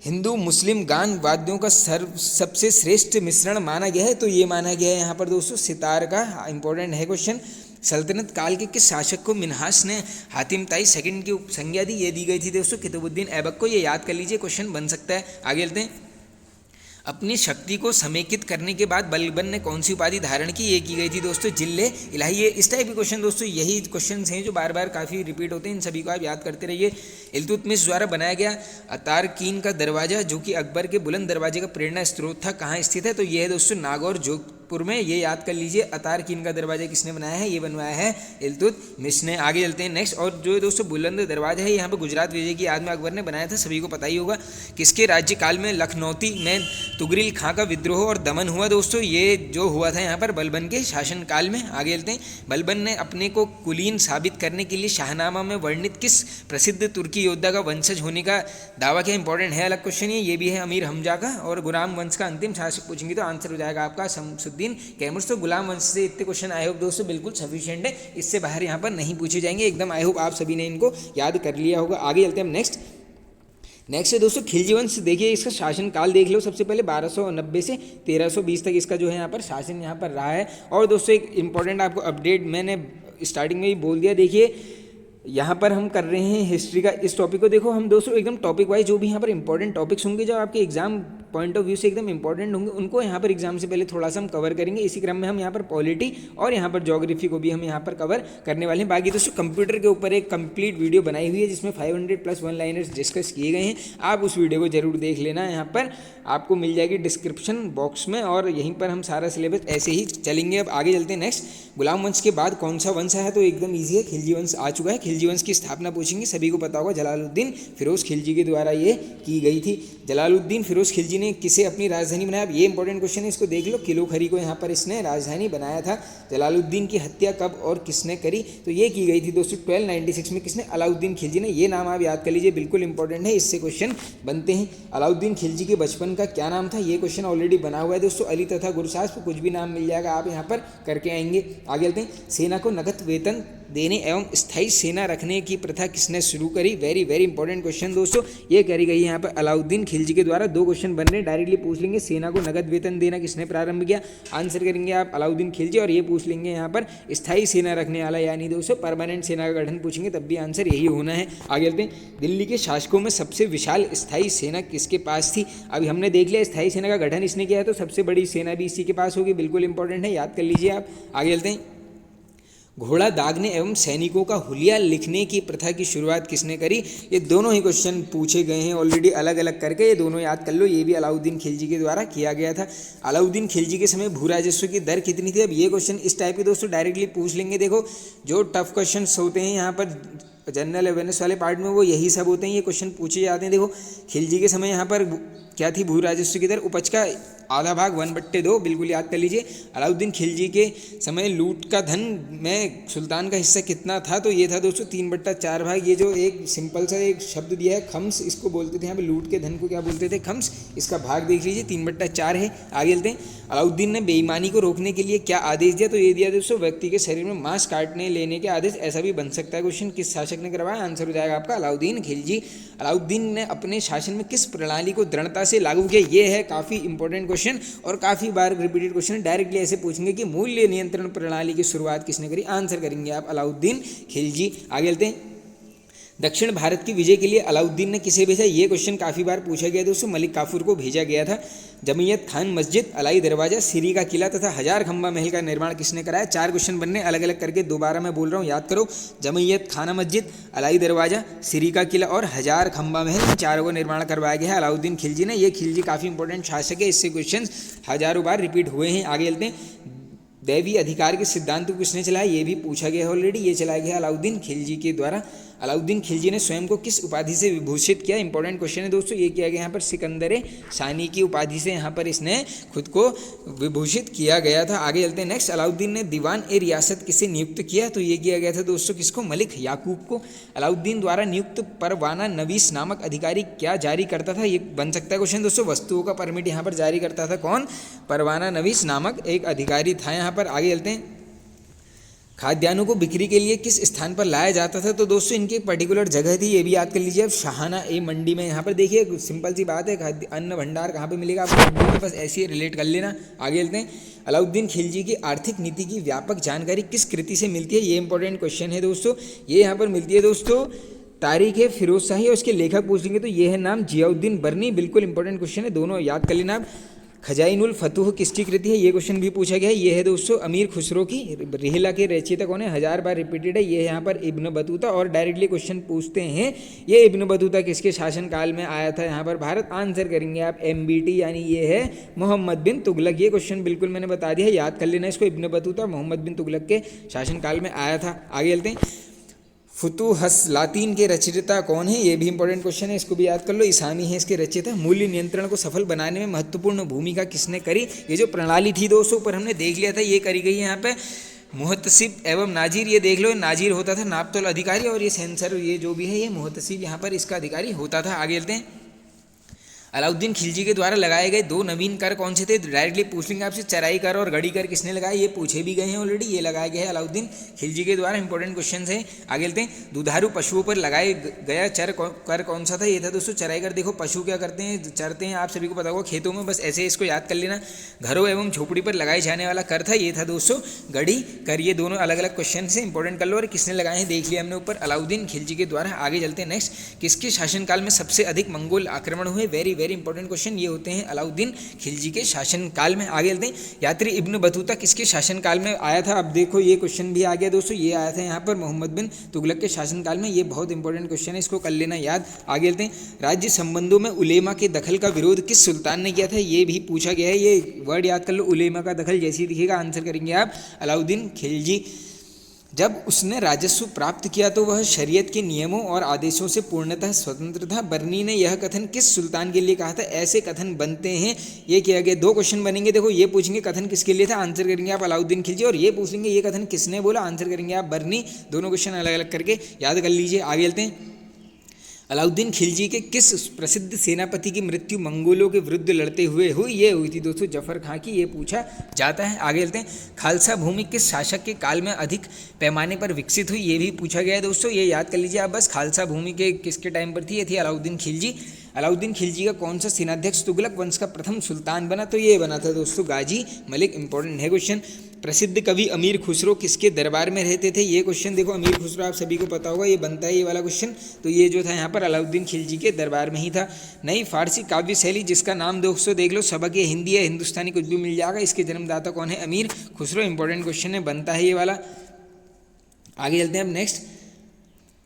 Speaker 1: हिंदू मुस्लिम गान वाद्यों का सबसे श्रेष्ठ मिश्रण माना गया है, तो ये माना गया है यहाँ पर दोस्तों सितार का, इंपॉर्टेंट है क्वेश्चन। सल्तनत काल के किस शासक को मिन्हास ने हातिम ताई सेकंड की संज्ञा दी, ये दी गई थी दोस्तों कुतुबुद्दीन ऐबक को, ये याद कर लीजिए, क्वेश्चन बन सकता है। आगे चलते हैं। अपनी शक्ति को समेकित करने के बाद बलबन ने कौन सी उपाधि धारण की, ये की गई थी दोस्तों जिले इलाही। ये इस टाइप के क्वेश्चन दोस्तों, यही क्वेश्चन हैं जो बार बार काफ़ी रिपीट होते हैं, इन सभी को आप याद करते रहिए। इल्तुतमिश द्वारा बनाया गया अतारकीन का दरवाजा जो कि अकबर के बुलंद दरवाजे का प्रेरणा स्रोत था, कहाँ स्थित है, तो ये है दोस्तों नागौर, जो पुर में, ये याद कर लीजिए। अतारकीन का दरवाजा किसने बनाया है? ये बनवाया है इल्तुतमिश ने। आगे चलते हैं नेक्स्ट। और जो दोस्तों बुलंद दरवाजा है यहाँ पर गुजरात विजय की याद में अकबर ने बनाया था, सभी को पता ही होगा। किसके राज्यकाल में लखनौती में तुगरिल खां का विद्रोह और दमन हुआ दोस्तों? ये जो हुआ था यहाँ पर बलबन के शासनकाल में। आगे चलते हैं। बलबन ने अपने को कुलीन साबित करने के लिए शाहनामा में वर्णित किस प्रसिद्ध तुर्की योद्धा का वंशज होने का दावा किया? इंपॉर्टेंट है, अलग क्वेश्चन ये भी है अमीर हमजा का। और गुलाम वंश का अंतिम शासक पूछेंगे तो आंसर हो जाएगा आपका शमसुद्दीन कैमूर। तो गुलाम वंश से इतने क्वेश्चन आई होप दोस्तों बिल्कुल सफिशिएंट है, इससे बाहर यहाँ पर नहीं पूछे जाएंगे एकदम। आई होप आप सभी ने इनको याद कर लिया होगा। आगे चलते हैं हम नेक्स्ट है दोस्तों खिलजी वंश। देखिए इसका शासनकाल देख लो। सबसे पहले 1290 से 1320 तक इसका जो है यहाँ पर शासन यहाँ पर रहा है। और दोस्तों एक इंपॉर्टेंट आपको अपडेट मैंने स्टार्टिंग में ही बोल दिया। देखिए यहाँ पर हम कर रहे हैं हिस्ट्री का इस टॉपिक को। देखो हम दोस्तों एकदम टॉपिक वाइज जो भी यहाँ पर इंपॉर्टेंट टॉपिक्स होंगे, जो आपके एग्जाम पॉइंट ऑफ व्यू से एकदम इंपॉर्टेंट होंगे, उनको यहाँ पर एग्जाम से पहले थोड़ा सा हम कवर करेंगे। इसी क्रम में हम यहाँ पर पॉलिटी और यहाँ पर ज्योग्राफी को भी हम यहाँ पर कवर करने वाले हैं। बाकी दोस्तों कंप्यूटर के ऊपर एक कंप्लीट वीडियो बनाई हुई है जिसमें 500+ वन लाइनर्स डिस्कस किए गए हैं। आप उस वीडियो को जरूर देख लेना, यहाँ पर आपको मिल जाएगी डिस्क्रिप्शन बॉक्स में। और यहीं पर हम सारा सिलेबस ऐसे ही चलेंगे। अब आगे चलते हैं नेक्स्ट। गुलाम वंश के बाद कौन सा वंश है? तो एकदम ईजी है, खिलजी वंश आ चुका है। खिलजी वंश की स्थापना पूछेंगे, सभी को पता होगा जलालुद्दीन फिरोज खिलजी के द्वारा ये की गई थी। जलालुद्दीन फिरोज खिलजी ने किसे अपनी राजधानी बनाया? अब ये इंपॉर्टेंट क्वेश्चन है, इसको देख लो। किलोखरी को यहाँ पर इसने राजधानी बनाया था। जलालुद्दीन की हत्या कब और किसने करी? तो ये की गई थी दोस्तों 1296 में। किसने? अलाउद्दीन खिलजी ने। ये नाम आप याद कर लीजिए, बिल्कुल इंपॉर्टेंट है, इससे क्वेश्चन बनते हैं। अलाउद्दीन खिलजी के बचपन का क्या नाम था? ये क्वेश्चन ऑलरेडी बना हुआ है दोस्तों। अली तथा गुरसाज, कुछ भी नाम मिल जाएगा, आप यहाँ पर करके आएंगे। आगे चलते हैं। सेना को नकद वेतन देने एवं स्थायी सेना रखने की प्रथा किसने शुरू करी? वेरी वेरी इंपॉर्टेंट क्वेश्चन दोस्तों, ये करी गई है यहाँ पर अलाउद्दीन खिलजी के द्वारा। 2 क्वेश्चन बन रहे हैं, डायरेक्टली पूछ लेंगे सेना को नगद वेतन देना किसने प्रारंभ किया? आंसर करेंगे आप अलाउद्दीन खिलजी। और ये पूछ लेंगे यहाँ पर स्थायी सेना रखने वाला, यानी दोस्तों परमानेंट सेना का गठन पूछेंगे, तब भी आंसर यही होना है। आगे चलते हैं। दिल्ली के शासकों में सबसे विशाल स्थायी सेना किसके पास थी? अभी हमने देख लिया स्थायी सेना का गठन इसने किया है, तो सबसे बड़ी सेना भी इसी के पास होगी, बिल्कुल इंपॉर्टेंट है, याद कर लीजिए आप। आगे चलते हैं। घोड़ा दागने एवं सैनिकों का हुलिया लिखने की प्रथा की शुरुआत किसने करी? ये दोनों ही क्वेश्चन पूछे गए हैं ऑलरेडी अलग अलग करके, ये दोनों याद कर लो। ये भी अलाउद्दीन खिलजी के द्वारा किया गया था। अलाउद्दीन खिलजी के समय भू राजस्व की दर कितनी थी? अब ये क्वेश्चन इस टाइप के दोस्तों डायरेक्टली पूछ लेंगे। देखो जो टफ क्वेश्चन होते हैं यहाँ पर जनरल अवेयरनेस वाले पार्ट में, वो यही सब होते हैं, ये क्वेश्चन पूछे जाते हैं। देखो खिलजी के समय यहाँ पर क्या थी? भू राजस्व की दर उपज का आधा भाग 1/2, बिल्कुल याद कर लीजिए। अलाउद्दीन खिलजी के समय लूट का धन में सुल्तान का हिस्सा कितना था? तो ये था दोस्तों 3/4 भाग। ये जो एक सिंपल सा एक शब्द दिया है खम्स, इसको बोलते थे यहाँ पे, लूट के धन को क्या बोलते थे? खम्स। इसका भाग देख लीजिए 3/4 है। आगे चलते हैं। अलाउद्दीन ने बेईमानी को रोकने के लिए क्या आदेश दिया? तो ये दिया दोस्तों व्यक्ति के शरीर में मांस काटने लेने के आदेश। ऐसा भी बन सकता है क्वेश्चन, किस शासक ने करवाया? आंसर हो जाएगा आपका अलाउद्दीन खिलजी। अलाउद्दीन ने अपने शासन में किस प्रणाली को दृढ़ता से लागू किया? ये है काफ़ी इंपॉर्टेंट क्वेश्चन और काफ़ी बार रिपीटेड क्वेश्चन। डायरेक्टली ऐसे पूछेंगे कि मूल्य नियंत्रण प्रणाली की शुरुआत किसने करी? आंसर करेंगे आप अलाउद्दीन खिलजी। आगे चलते हैं। दक्षिण भारत की विजय के लिए अलाउद्दीन ने किसे भेजा? ये क्वेश्चन काफ़ी बार पूछा गया दोस्तों, मलिक काफूर को भेजा गया था। जमीयत खान मस्जिद, अलाई दरवाजा, सिरी का किला तथा 1000 खंबा महल का निर्माण किसने कराया? 4 क्वेश्चन बनने अलग अलग करके, दोबारा मैं बोल रहा हूँ, याद करो। जमीयत खाना मस्जिद, अलाई दरवाजा, सिरी का किला और 1000 खंबा महल, चारों को निर्माण करवाया गया है अलाउद्दीन खिलजी ने। ये खिलजी काफ़ी इंपॉर्टेंट शासक है, इससे क्वेश्चन हजारों बार रिपीट हुए हैं। आगे चलते हैं। दैवी अधिकार के सिद्धांत को किसने चलाया? ये भी पूछा गया है ऑलरेडी, ये चलाया गया अलाउद्दीन खिलजी के द्वारा। अलाउद्दीन खिलजी ने स्वयं को किस उपाधि से विभूषित किया? इंपॉर्टेंट क्वेश्चन है दोस्तों, ये किया गया यहाँ पर सिकंदर सानी की उपाधि से यहाँ पर इसने खुद को विभूषित किया गया था। आगे चलते हैं नेक्स्ट। अलाउद्दीन ने दीवान ए रियासत किसे नियुक्त किया? तो ये किया गया था दोस्तों किसको? मलिक याकूब को। अलाउद्दीन द्वारा नियुक्त परवाना नवीस नामक अधिकारी क्या जारी करता था? ये बन सकता है क्वेश्चन दोस्तों, वस्तुओं का परमिट यहाँ पर जारी करता था कौन? परवाना नवीस नामक एक अधिकारी था यहाँ पर। आगे चलते हैं। खाद्यान्नों को बिक्री के लिए किस स्थान पर लाया जाता था? तो दोस्तों इनकी एक पर्टिकुलर जगह थी, ये भी याद कर लीजिए। अब शाहाना ए मंडी में, यहाँ पर देखिए सिंपल सी बात है, खाद्य अन्न भंडार कहाँ पे मिलेगा आपको? बस ऐसे ही रिलेट कर लेना। आगे चलते हैं। अलाउद्दीन खिलजी की आर्थिक नीति की व्यापक जानकारी किस कृति से मिलती है? ये इंपॉर्टेंट क्वेश्चन है दोस्तों, ये यहाँ पर मिलती है दोस्तों। तारीख है फिरोज शाही और उसके लेखक पूछ लेंगे तो ये है नाम जियाउद्दीन बर्नी। बिल्कुल इंपॉर्टेंट क्वेश्चन है, दोनों याद कर लेना आप। खजाइनुल फतूह किसकी कृति है, ये क्वेश्चन भी पूछा गया है। ये है दोस्तों अमीर खुसरो की। रिहला के रचयिता कौन है, 1000 बार रिपीटेड है, ये है यहाँ पर इब्न बतूता। और डायरेक्टली क्वेश्चन पूछते हैं ये इब्न बतूता किसके शासनकाल में आया था यहाँ पर भारत, आंसर करेंगे आप MBT, यानी ये है मोहम्मद बिन तुगलक। ये क्वेश्चन बिल्कुल मैंने बता दिया है, याद कर लेना इसको। इब्न बतूता मोहम्मद बिन तुगलक के शासनकाल में आया था। आगे चलते हैं, फुतूहस लातीन के रचयिता कौन है, ये भी इंपॉर्टेंट क्वेश्चन है, इसको भी याद कर लो। ईसानी है इसके रचयिता। मूल्य नियंत्रण को सफल बनाने में महत्वपूर्ण भूमिका किसने करी, ये जो प्रणाली थी दोस्तों ऊपर हमने देख लिया था, ये करी गई है यहाँ पे मुहतसिब एवं नाजिर। ये देख लो, नाजिर होता था नापतोल अधिकारी, और ये सेंसर ये जो भी है ये मुहतसिब यहाँ पर इसका अधिकारी होता था। आगे चलते हैं, अलाउद्दीन खिलजी के द्वारा लगाए गए 2 नवीन कर कौन से थे, डायरेक्टली पूछ लेंगे आपसे। चराई कर और गढ़ी कर किसने लगाया, ये पूछे भी गए हैं ऑलरेडी, ये लगाया गया है अलाउद्दीन खिलजी के द्वारा। इंपॉर्टेंट क्वेश्चन है। आगे चलते हैं, दुधारू पशुओं पर लगाए गया कर कौन सा था, ये था दोस्तों चराई कर। देखो पशु क्या करते हैं, चरते हैं, आप सभी को पता होगा खेतों में, बस ऐसे इसको याद कर लेना। घरों एवं झोपड़ी पर लगाए जाने वाला कर था, ये था दोस्तों गढ़ी कर। ये दोनों अलग अलग क्वेश्चन से इंपॉर्टेंट कर लो, और किसने लगाए हैं देख लिया हमने ऊपर, अलाउद्दीन खिलजी के द्वारा। आगे चलते हैं नेक्स्ट, किसके शासनकाल में सबसे अधिक मंगोल आक्रमण हुए, वेरी वेरी इंपॉर्टेंट क्वेश्चन, ये होते हैं अलाउद्दीन खिलजी के शासनकाल में। आगे चलते हैं, यात्री इब्न बतूता किसके शासनकाल में आया था, अब देखो ये क्वेश्चन भी आ गया दोस्तों, ये आया था यहाँ पर मोहम्मद बिन तुगलक के शासनकाल में। ये बहुत इंपॉर्टेंट क्वेश्चन है, इसको कर लेना याद। आगे चलते हैं, राज्य संबंधों में उलेमा के दखल का विरोध किस सुल्तान ने किया था, ये भी पूछा गया है। ये वर्ड याद कर लो, उलेमा का दखल, जैसे ही दिखेगा आंसर करेंगे आप अलाउद्दीन खिलजी। जब उसने राजस्व प्राप्त किया तो वह शरीयत के नियमों और आदेशों से पूर्णतः स्वतंत्र था। बर्नी ने यह कथन किस सुल्तान के लिए कहा था, ऐसे कथन बनते हैं, ये किया गया। 2 क्वेश्चन बनेंगे, देखो ये पूछेंगे कथन किसके लिए था, आंसर करेंगे आप अलाउद्दीन खिलजी, और ये पूछेंगे ये कथन किसने बोला, आंसर करेंगे आप बर्नी। दोनों क्वेश्चन अलग अलग करके याद कर लीजिए। आगे चलते हैं, अलाउद्दीन खिलजी के किस प्रसिद्ध सेनापति की मृत्यु मंगोलों के विरुद्ध लड़ते हुए हुई, ये हुई थी दोस्तों जफर खां की, ये पूछा जाता है। आगे चलते हैं, खालसा भूमि किस शासक के काल में अधिक पैमाने पर विकसित हुई, ये भी पूछा गया है दोस्तों, ये याद कर लीजिए आप बस। खालसा भूमि के किसके टाइम पर थी, ये थी अलाउद्दीन खिलजी। अलाउद्दीन खिलजी का कौन सा सेनाध्यक्ष तुगलक वंश का प्रथम सुल्तान बना, तो ये बना था दोस्तों गाजी मलिक। इंपॉर्टेंट है क्वेश्चन। प्रसिद्ध कवि अमीर खुसरो किसके दरबार में रहते थे, ये क्वेश्चन देखो, अमीर खुसरो आप सभी को पता होगा, ये बनता है ये वाला क्वेश्चन, तो ये जो था यहाँ पर अलाउद्दीन खिलजी के दरबार में ही था। नई फारसी काव्य शैली जिसका नाम दोस्तों देख लो, सबक ये हिंदी है, हिंदुस्तानी कुछ भी मिल जाएगा, इसके जन्मदाता कौन है, अमीर खुसरो। इंपॉर्टेंट क्वेश्चन है, बनता है ये वाला। आगे चलते हैं अब नेक्स्ट,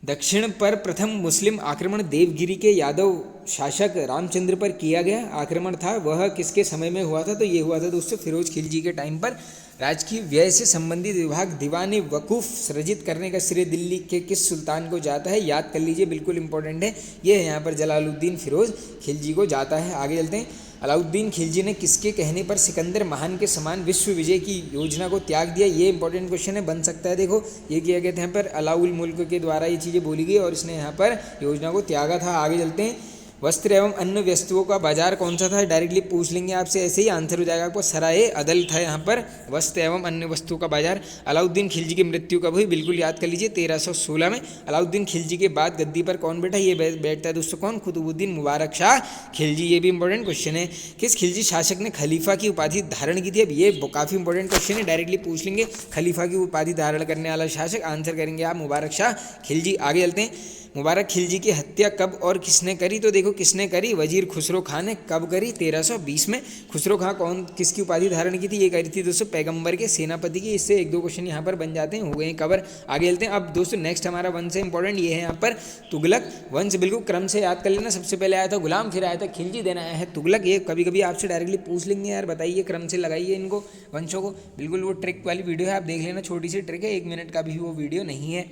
Speaker 1: दक्षिण पर प्रथम मुस्लिम आक्रमण देवगिरी के यादव शासक रामचंद्र पर किया गया आक्रमण था, वह किसके समय में हुआ था, तो ये हुआ था दोस्तों फिरोज खिलजी के टाइम पर। राजकीय व्यय से संबंधित विभाग दीवाने वकूफ सृजित करने का श्रेय दिल्ली के किस सुल्तान को जाता है, याद कर लीजिए, बिल्कुल इंपॉर्टेंट है, ये है यहाँ पर जलालुद्दीन फिरोज खिलजी को जाता है। आगे चलते हैं, अलाउद्दीन खिलजी ने किसके कहने पर सिकंदर महान के समान विश्व विजय की योजना को त्याग दिया, ये इंपॉर्टेंट क्वेश्चन है, बन सकता है। देखो ये किया गया था यहाँ पर अलाउल मुल्क के द्वारा ये चीज़ें बोली गई और इसने यहाँ पर योजना को त्यागा था। आगे चलते हैं, वस्त्र एवं अन्य वस्तुओं का बाजार कौन सा था, डायरेक्टली पूछ लेंगे आपसे, ऐसे ही आंसर हो जाएगा आपको, सराय अदल था यहाँ पर वस्त्र एवं अन्य वस्तुओं का बाजार। अलाउद्दीन खिलजी की मृत्यु कब हुई, बिल्कुल याद कर लीजिए 1316 में। अलाउद्दीन खिलजी के बाद गद्दी पर कौन बैठा, ये बैठता है दोस्तों कौन, कुतुबुद्दीन मुबारक शाह खिलजी, ये भी इंपॉर्टेंट क्वेश्चन है। किस खिलजी शासक ने खलीफा की उपाधि धारण की थी, अब ये काफ़ी इंपॉर्टेंट क्वेश्चन है, डायरेक्टली पूछ लेंगे, खलीफा की उपाधि धारण करने वाला शासक, आंसर करेंगे आप मुबारक शाह खिलजी। आगे चलते हैं, मुबारक खिलजी की हत्या कब और किसने करी, तो देखो किसने करी, वजीर खुसरो खां ने। कब करी, 1320 में। खुसरो खां कौन किसकी उपाधि धारण की थी, ये करी थी दोस्तों पैगंबर के सेनापति की। इससे 1-2 क्वेश्चन यहाँ पर बन जाते हैं, हो गए हैं कवर। आगे चलते हैं, अब दोस्तों नेक्स्ट हमारा वंश है इंपॉर्टेंट, ये है यहाँ पर तुगलक वंश, बिल्कुल क्रम से याद कर लेना, सबसे पहले आया था गुलाम, फिर आया था खिलजी, देना आया है तुगलक। ये कभी कभी आपसे डायरेक्टली पूछ लेंगे यार, बताइए क्रम से लगाइए इनको वंशों को, बिल्कुल वो ट्रिक वाली वीडियो है, आप देख लेना, छोटी सी ट्रिक है, 1 मिनट का भी वो वीडियो नहीं है।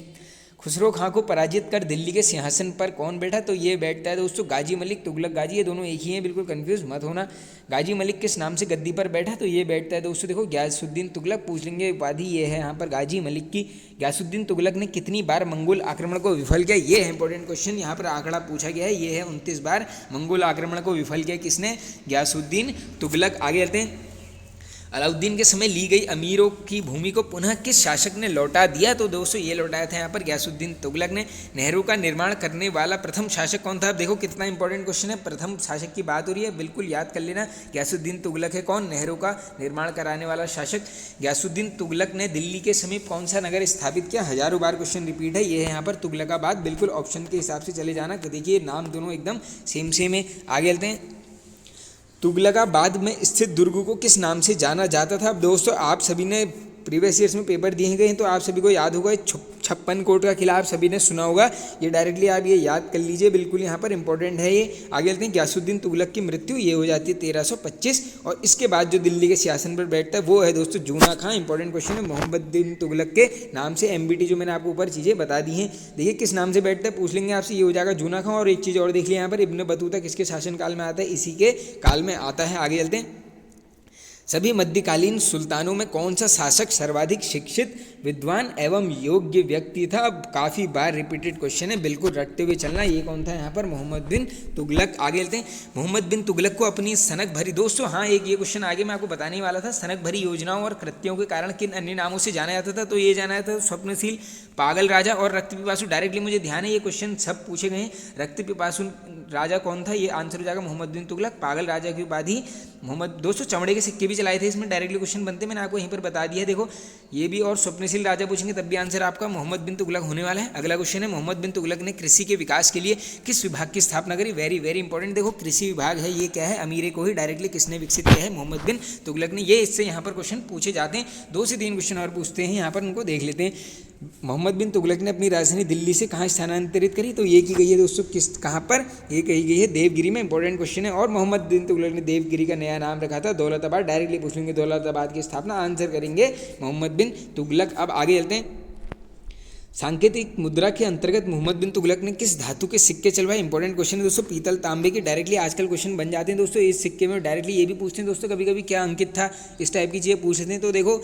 Speaker 1: खुसरो खां को पराजित कर दिल्ली के सिंहासन पर कौन बैठा, तो ये बैठता है दोस्तों गाजी मलिक, तुगलक गाजी, ये दोनों एक ही हैं, बिल्कुल कंफ्यूज मत होना। गाजी मलिक किस नाम से गद्दी पर बैठा, तो ये बैठता है दोस्तों देखो ग्यासुद्दीन तुगलक, पूछ लेंगे उपाधि ये है यहाँ पर गाजी मलिक की। ग्यासुद्दीन तुगलक ने कितनी बार मंगोल आक्रमण को विफल किया, ये है इंपॉर्टेंट क्वेश्चन, यहाँ पर आंकड़ा पूछा गया है, ये है 29 बार मंगोल आक्रमण को विफल किया किसने, ग्यासुद्दीन तुगलक। आगे चलते हैं, अलाउद्दीन के समय ली गई अमीरों की भूमि को पुनः किस शासक ने लौटा दिया, तो दोस्तों ये लौटाया था यहाँ पर ग्यासुद्दीन तुगलक ने। नेहरू का निर्माण करने वाला प्रथम शासक कौन था, अब देखो कितना इंपॉर्टेंट क्वेश्चन है, प्रथम शासक की बात हो रही है, बिल्कुल याद कर लेना, ग्यासुद्दीन तुगलक है कौन, नेहरू का निर्माण कराने वाला शासक। ग्यासुद्दीन तुगलक ने दिल्ली के समीप कौन सा नगर स्थापित किया, हजारों बार क्वेश्चन रिपीट है, ये है यहाँ पर तुगलकाबाद, बिल्कुल ऑप्शन के हिसाब से चले जाना, देखिए नाम दोनों एकदम सेम सेम है। आगे चलते हैं, तुगलकाबाद में स्थित दुर्ग को किस नाम से जाना जाता था। अब दोस्तों आप सभी ने प्रीवियस ईयर्स में पेपर दिए गए हैं तो आप सभी को याद होगा 56 कोट का किला आप सभी ने सुना होगा। ये डायरेक्टली आप ये याद कर लीजिए, बिल्कुल यहाँ पर इंपॉर्टेंट है ये। आगे चलते हैं, ग्यासुद्दीन तुगलक की मृत्यु ये हो जाती है 1325 और इसके बाद जो दिल्ली के सिंहासन पर बैठता है वो है दोस्तों जूना खां। इंपॉर्टेंट क्वेश्चन है, मोहम्मद बिन तुगलक के नाम से MBT जो मैंने आपको ऊपर चीज़ें बता दी हैं। देखिए किस नाम से बैठता है पूछ लेंगे आपसे, ये हो जाएगा जूना खां। और एक चीज़ और देख लिया यहाँ पर, इब्न बतूता किसके शासनकाल में आता है, इसी के काल में आता है। आगे चलते हैं, सभी मध्यकालीन सुल्तानों में कौन सा शासक सर्वाधिक शिक्षित, विद्वान एवं योग्य व्यक्ति था। अब काफ़ी बार रिपीटेड क्वेश्चन है, बिल्कुल रटते हुए चलना। ये कौन था यहाँ पर, मोहम्मद बिन तुगलक। आगे चलते हैं, मोहम्मद बिन तुगलक को अपनी सनक भरी, दोस्तों हाँ एक ये क्वेश्चन आगे मैं आपको बताने ही वाला था, सनक भरी योजनाओं और कृत्यों के कारण किन अन्य नामों से जाना जाता था। तो ये जाना जाता था स्वप्नशील, पागल राजा और रक्त पिपासु। डायरेक्टली मुझे ध्यान है ये क्वेश्चन सब पूछे गए हैं। रक्त पिपासु राजा कौन था, ये आंसर हो जाएगा मोहम्मद बिन तुगलक। पागल राजा की उपाधि मोहम्मद, दोस्तों चमड़े के सिक्के भी चलाए थे, इसमें डायरेक्टली क्वेश्चन बनते, मैंने आपको यहीं पर बता दिया है। देखो ये भी और स्वप्नशील राजा पूछेंगे तब भी आंसर आपका मोहम्मद बिन तुगलक होने वाला है। अगला क्वेश्चन है, मोहम्मद बिन तुगलक ने कृषि के विकास के लिए किस विभाग की स्थापना करी। वेरी वेरी इंपॉर्टेंट, देखो कृषि विभाग है ये क्या है, अमीरे को ही डायरेक्टली किसने विकसित किया है, मोहम्मद बिन तुगलक ने। ये इससे यहाँ पर क्वेश्चन पूछे जाते हैं, 2 से 3 क्वेश्चन और पूछते हैं यहाँ पर, उनको देख लेते हैं। मोहम्मद बिन तुगलक ने अपनी राजधानी दिल्ली से कहाँ स्थानांतरित करी, तो ये की गई है दोस्तों किस, कहाँ पर, ये कही गई है देवगिरी में। इंपॉर्टेंट क्वेश्चन है। और मोहम्मद बिन तुगलक ने देवगिरी का नया नाम रखा था दौलताबाद। डायरेक्टली पूछ लेंगे दौलताबाद की स्थापना, आंसर करेंगे मोहम्मद बिन तुगलक। अब आगे चलते हैं, सांकेतिक मुद्रा के अंतर्गत मोहम्मद बिन तुगलक ने किस धातु के सिक्के चलवाए। इंपॉर्टेंट क्वेश्चन है दोस्तों, पीतल तांबे के। डायरेक्टली आजकल क्वेश्चन बन जाते हैं दोस्तों इस सिक्के में, डायरेक्टली ये भी पूछते हैं दोस्तों कभी कभी क्या अंकित था, इस टाइप की चीज़ें पूछ लेते हैं। तो देखो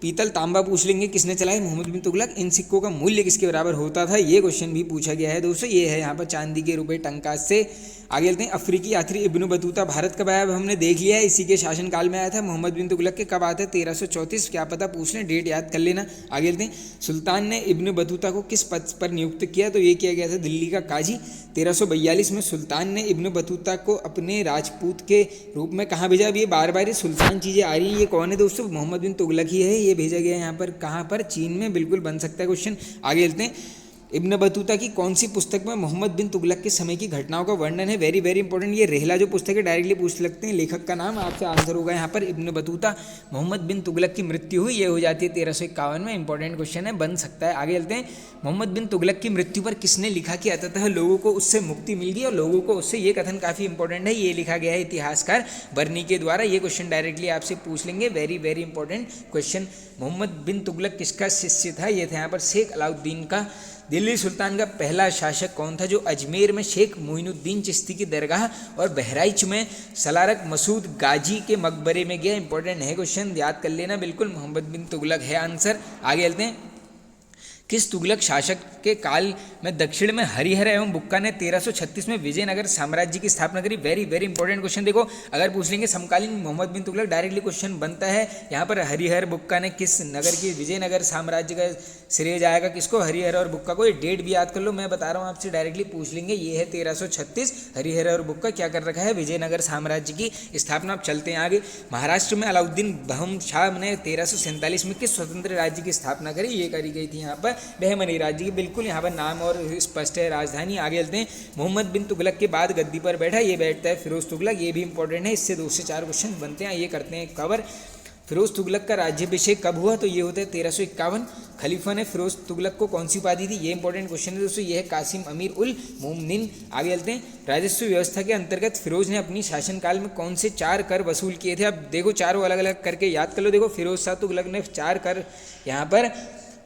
Speaker 1: पीतल तांबा पूछ लेंगे, किसने चलाए, मोहम्मद बिन तुगलक। इन सिक्कों का मूल्य किसके बराबर होता था, ये क्वेश्चन भी पूछा गया है दोस्तों। ये है यहाँ पर चांदी के रुपए टंका से। आगे चलते हैं, अफ्रीकी यात्री इब्न बतूता भारत कब आया, अब हमने देख लिया है, इसी के शासनकाल में आया था। मोहम्मद बिन तुगलक के कब आते हैं, 1334, क्या पता पूछ लें, डेट याद कर लेना। आगे चलते हैं, सुल्तान ने इब्न बतूता को किस पद पर नियुक्त किया, तो ये किया गया था दिल्ली का काजी। 1342 में सुल्तान ने इब्न बतूता को अपने राजपूत के रूप में कहाँ भेजा। अब ये बार बार ये सुल्तान चीज़ें आ रही हैं, ये कौन है दोस्तों, मोहम्मद बिन तुगलक ही है। ये भेजा गया है यहाँ पर, कहाँ पर, चीन में, बिल्कुल बन सकता है क्वेश्चन। आगे चलते हैं, इब्न बतूता की कौन सी पुस्तक में मोहम्मद बिन तुगलक के समय की घटनाओं का वर्णन है। वेरी वेरी इंपॉर्टेंट, ये रेहला जो पुस्तक है डायरेक्टली पूछ सकते हैं, लेखक का नाम आपसे आंसर होगा यहाँ पर इब्न बतूता। मोहम्मद बिन तुगलक की मृत्यु हुई, ये हो जाती है 1351 में। इंपॉर्टेंट क्वेश्चन है, बन सकता है। आगे चलते हैं, मोहम्मद बिन तुगलक की मृत्यु पर किसने लिखा कि अंततः लोगों को उससे मुक्ति मिल गई और लोगों को उससे, ये कथन काफ़ी इंपॉर्टेंट है, ये लिखा गया है इतिहासकार बर्नी के द्वारा। ये क्वेश्चन डायरेक्टली आपसे पूछ लेंगे, very very important question. Mohammad bin Tughlaq किसका शिष्य था, ये था यहाँ पर शेख अलाउद्दीन का। दिल्ली सुल्तान का पहला शासक कौन था, जो अजमेर में शेख मोइनुद्दीन चिश्ती की दरगाह और बहराइच में सलारक मसूद गाजी के मकबरे में गया। इंपॉर्टेंट है क्वेश्चन, याद कर लेना बिल्कुल, मोहम्मद बिन तुगलक है आंसर। आगे चलते हैं, किस तुगलक शासक के काल में दक्षिण में हरिहर एवं बुक्का ने 1336 में विजयनगर साम्राज्य की स्थापना करी। वेरी वेरी इंपॉर्टेंट क्वेश्चन, देखो अगर पूछ लेंगे समकालीन मोहम्मद बिन तुगलक, डायरेक्टली क्वेश्चन बनता है यहाँ पर, हरिहर बुक्का ने किस नगर की, विजयनगर साम्राज्य का श्रेय जाएगा किसको, हरिहर और बुक्का को। ये डेट भी याद कर लो, मैं बता रहा हूँ आपसे, डायरेक्टली पूछ लेंगे। ये है 1336, हरिहर और बुक्का क्या कर रखा है, विजयनगर साम्राज्य की स्थापना। अब चलते हैं आगे, महाराष्ट्र में अलाउद्दीन बहम शाह ने 1347 में किस स्वतंत्र राज्य की स्थापना करी, ये करी गई थी यहाँ पर बहमनी राज्य की। बिल्कुल यहाँ पर नाम और स्पष्ट है, राजधानी। आगे चलते हैं, मोहम्मद बिन तुगलक के बाद गद्दी पर बैठा, ये बैठता है फिरोज तुगलक। ये भी इंपॉर्टेंट है, इससे 2 से 4 क्वेश्चन बनते हैं, ये करते हैं कवर। फिरोज तुगलक का राज्याभिषेक कब हुआ, तो ये होता है 1351। खलीफा ने फिरोज तुगलक को कौन सी उपाधि दी, ये इंपॉर्टेंट क्वेश्चन है दोस्तों, ये है कासिम अमीर उल मोमिनीन। आगे चलते हैं, राजस्व व्यवस्था के अंतर्गत फिरोज ने अपनी शासनकाल में कौन से 4 कर वसूल किए थे। अब देखो चारों अलग अलग करके याद कर लो। देखो फिरोज शाह तुगलक ने 4 कर यहाँ पर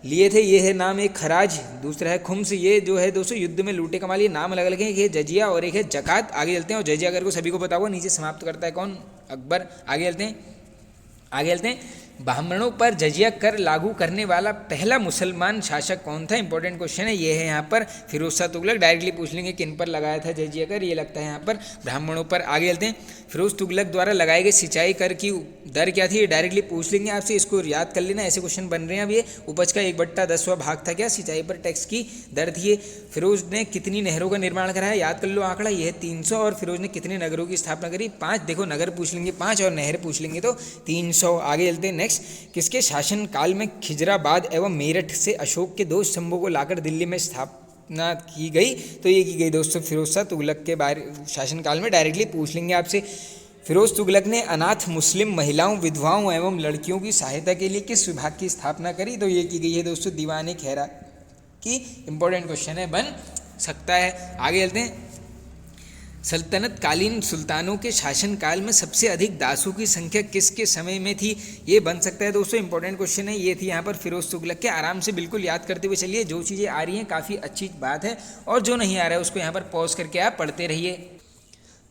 Speaker 1: लिए थे, ये है नाम, एक खराज, दूसरा है खुम्स, ये जो है दोस्तों युद्ध में लूटे कमाल, ये नाम अलग अलग हैं, ये जजिया और एक है जकात। आगे चलते हैं, और जजिया कर को सभी को पता होगा, नीचे समाप्त करता है कौन, अकबर। आगे चलते हैं, ब्राह्मणों पर जजिया कर लागू करने वाला पहला मुसलमान शासक कौन था। इंपॉर्टेंट क्वेश्चन है, ये है यहाँ पर फिरोज शाह तुगलक। डायरेक्टली पूछ लेंगे किन पर लगाया था जजिया कर, ये लगता है यहाँ पर ब्राह्मणों पर। आगे चलते हैं, फिरोज तुगलक द्वारा लगाए गए सिंचाई कर की दर क्या थी, ये डायरेक्टली पूछ लेंगे आपसे, इसको याद कर लेना, ऐसे क्वेश्चन बन रहे हैं। अब ये उपज का 1/10वां भाग था क्या, सिंचाई पर टैक्स की दर थी। फिरोज ने कितनी नहरों का निर्माण कराया, याद कर लो आंकड़ा, ये है 300। और फिरोज ने कितने नगरों की स्थापना करी, 5। देखो नगर पूछ लेंगे 5 और नहर पूछ लेंगे तो 300। आगे चलते हैं नेक्स्ट, किसके शासन काल में खिजराबाद एवं मेरठ से अशोक के 2 स्तंभों को लाकर दिल्ली में स्थापना की गई, तो ये की गई दोस्तों फिरोज शाह तुगलक के बारे शासनकाल में। डायरेक्टली पूछ लेंगे आपसे। फिरोज तुगलक ने अनाथ मुस्लिम महिलाओं, विधवाओं एवं लड़कियों की सहायता के लिए किस विभाग की स्थापना करी? तो ये की गई है दोस्तों दीवाने खैरा की। इंपॉर्टेंट क्वेश्चन है, बन सकता है। आगे चलते हैं। सल्तनत कालीन सुल्तानों के शासनकाल में सबसे अधिक दासों की संख्या किसके समय में थी? ये बन सकता है दोस्तों, इंपॉर्टेंट क्वेश्चन है। ये थी यहाँ पर फिरोज तुगलक के। आराम से बिल्कुल याद करते हुए चलिए, जो चीज़ें आ रही हैं काफ़ी अच्छी बात है, और जो नहीं आ रहा है उसको यहाँ पर पॉज करके आप पढ़ते रहिए।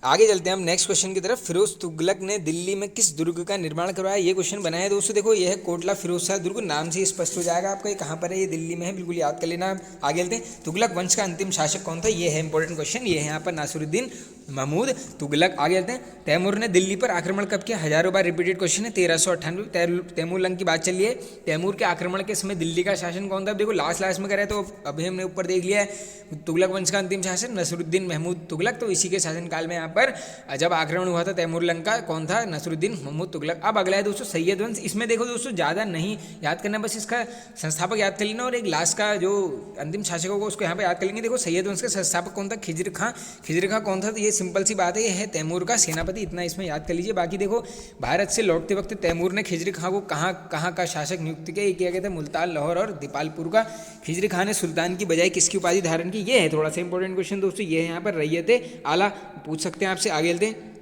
Speaker 1: आगे चलते हैं हम नेक्स्ट क्वेश्चन की तरफ। फिरोज तुगलक ने दिल्ली में किस दुर्ग का निर्माण करवाया? ये क्वेश्चन बना है दोस्तों, देखो यह है कोटला फिरोज शाह दुर्ग। नाम से स्पष्ट हो जाएगा आपका ये कहाँ पर है, ये दिल्ली में है, बिल्कुल याद कर लेना। आगे चलते हैं। तुगलक वंश का अंतिम शासक कौन था? ये है इंपॉर्टेंट क्वेश्चन, ये है यहाँ पर नासिरुद्दीन महमूद तुगलक। आगे चलते हैं। तैमूर ने दिल्ली पर आक्रमण कब किया? हजारों बार रिपीटेड क्वेश्चन है। 1398 तैमूरलंग की बात चलिए। तैमूर के आक्रमण के समय दिल्ली का शासन कौन था? देखो लास्ट में करे तो अभी हमने ऊपर देख लिया है। तुगलक वंश का अंतिम शासक नसरुद्दीन महमूद तुगलक, तो इसी के शासनकाल में यहाँ पर जब आक्रमण हुआ था तैमूरलंग का, कौन था? नसरुद्दीन महमूद तुगलक। अब अगला है दोस्तों सैयद वंश। इसमें देखो दोस्तों ज़्यादा नहीं याद करना, बस इसका संस्थापक याद कर लेना और एक लास्ट का जो अंतिम शासक होगा उसको यहाँ पर याद कर लेंगे। देखो सैयद वंश का संस्थापक कौन था? खिजर खां। खिजर खां कौन था? तो ये सिंपल सी बात है, ये है तैमूर का सेनापति, इतना इसमें याद कर लीजिए। बाकी देखो भारत से लौटते वक्त तैमूर ने खिजर खां को कहाँ का शासक नियुक्त किया? ये किया गया था मुल्तान, लाहौर और दीपालपुर का। खिजर खां ने सुल्तान की बजाय किसकी उपाधि धारण की? ये है थोड़ा सा इंपॉर्टेंट क्वेश्चन दोस्तों, ये है यहाँ पर रैयत आला, पूछ सकते हैं आपसे। आगे चलते हैं।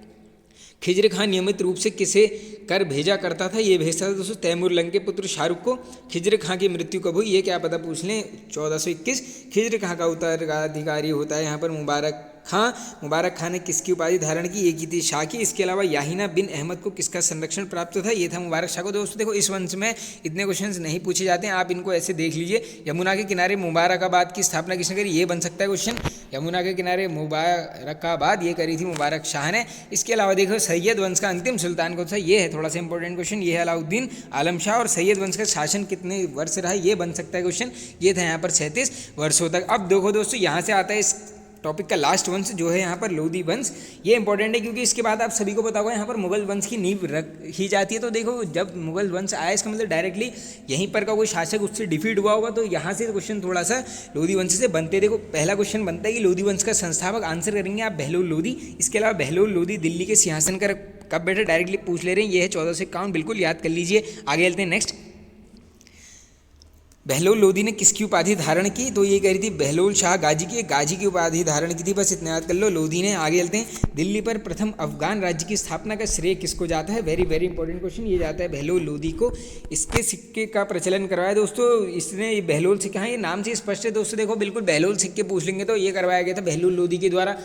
Speaker 1: खिजर खां नियमित रूप से किसे कर भेजा करता था? ये भेजता था दोस्तों तैमूरलंग के पुत्र शाहरुख को। खिजर खां की मृत्यु कब हुई? ये क्या पता पूछ लें, 1421। खिजर खां का उत्तराधिकारी होता है यहाँ पर मुबारक खां। मुबारक खां ने किसकी उपाधि धारण की? ये की थी शाह की। इसके अलावा याहिना बिन अहमद को किसका संरक्षण प्राप्त था? ये था मुबारक शाह को। दोस्तों देखो इस वंश में इतने क्वेश्चंस नहीं पूछे जाते हैं, आप इनको ऐसे देख लीजिए। यमुना के किनारे मुबारकाबाद की स्थापना किसने करी? ये बन सकता है क्वेश्चन। यमुना के किनारे मुबारकाबाद ये करी थी मुबारक शाह ने। इसके अलावा देखो सैयद वंश का अंतिम सुल्तान कौन सा? ये है थोड़ा सा इंपॉर्टेंट क्वेश्चन, ये है अलाउद्दीन आलम शाह। और सैयद वंश का शासन कितने वर्ष रहा? ये बन सकता है क्वेश्चन, ये था यहाँ पर 37 वर्षों तक। अब देखो दोस्तों यहाँ से आता है इस टॉपिक का लास्ट वंश जो है यहाँ पर लोधी वंश। ये इंपॉर्टेंट है क्योंकि इसके बाद आप सभी को पता होगा यहाँ पर मुगल वंश की नींव रखी जाती है। तो देखो जब मुगल वंश आया इसका मतलब डायरेक्टली यहीं पर का कोई शासक उससे डिफीट हुआ होगा, तो यहाँ से क्वेश्चन थोड़ा सा लोधी वंश से बनते। देखो पहला क्वेश्चन बनता है कि लोधी वंश का संस्थापक, आंसर करेंगे आप बहलोल लोधी। इसके अलावा बहलोल लोधी दिल्ली के सिंहासन का कब बैठे? डायरेक्टली पूछ ले रहे हैं, ये है 1451, बिल्कुल याद कर लीजिए। आगे चलते हैं नेक्स्ट। बहलोल लोधी ने किसकी उपाधि धारण की? तो ये कह रही थी बहलोल शाह गाजी की, गाजी की उपाधि धारण की थी, बस इतना याद कर लो लोधी ने। आगे चलते हैं। दिल्ली पर प्रथम अफगान राज्य की स्थापना का श्रेय किसको जाता है? वेरी वेरी इंपॉर्टेंट क्वेश्चन, ये जाता है बहलोल लोधी को। इसके सिक्के का प्रचलन करवाया दोस्तों इसने, बहलोल सिक्के, हाँ ये नाम से स्पष्ट है दोस्तों। देखो बिल्कुल बहलोल सिक्के पूछ लेंगे तो ये करवाया गया था बहलोल लोधी के द्वारा।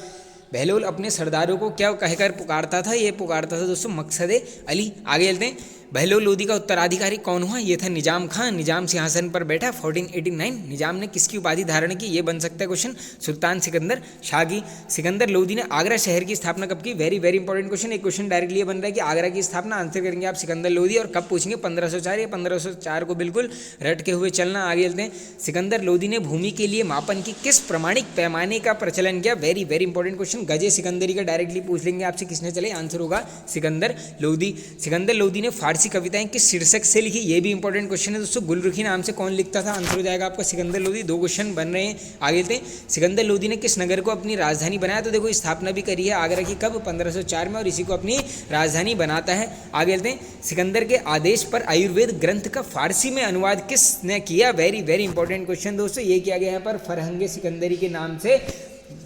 Speaker 1: बहलोल अपने सरदारों को क्या कहकर पुकारता था? ये पुकारता था दोस्तों मकसद अली। आगे चलते हैं। बहलोल लोधी का उत्तराधिकारी कौन हुआ? ये था निजाम खां। निजाम सिंहासन पर बैठा 1489। निजाम ने किसकी उपाधि धारण की? ये बन सकता है क्वेश्चन, सुल्तान सिकंदर शाह की। सिकंदर लोधी ने आगरा शहर की स्थापना कब की? Very very important question. एक क्वेश्चन डायरेक्टली ये बन रहा है कि आगरा की स्थापना, आंसर करेंगे आप सिकंदर लोधी। और कब पूछेंगे? 1504। या 1504 को बिल्कुल रट के हुए चलना। आगे चलते हैं। सिकंदर लोधी ने भूमि के लिए मापन की किस प्रमाणिक पैमाने का प्रचलन किया? वेरी वेरी इंपॉर्टेंट क्वेश्चन, गजे सिकंदरी का डायरेक्टली पूछ लेंगे आपसे, किसने चले? आंसर होगा सिकंदर लोधी। सिकंदर लोधी ने फारसी कविताएं किस शीर्षक से लिखी? ये भी इंपॉर्टेंट क्वेश्चन है दोस्तों। गुलरुखी नाम से कौन लिखता था? आंसर हो जाएगा आपका सिकंदर लोधी। 2 क्वेश्चन बन रहे हैं। आगे चलते हैं। सिकंदर लोधी ने किस नगर को अपनी राजधानी बनाया? तो देखो स्थापना भी करी है आगरा की, कब? 1504 में, और इसी को अपनी राजधानी बनाता है। आगे चलते हैं। सिकंदर के आदेश पर आयुर्वेद ग्रंथ का फारसी में अनुवाद किसने किया? वेरी वेरी इंपॉर्टेंट क्वेश्चन दोस्तों, ये किया गया है पर फरहंगे सिकंदरी के नाम से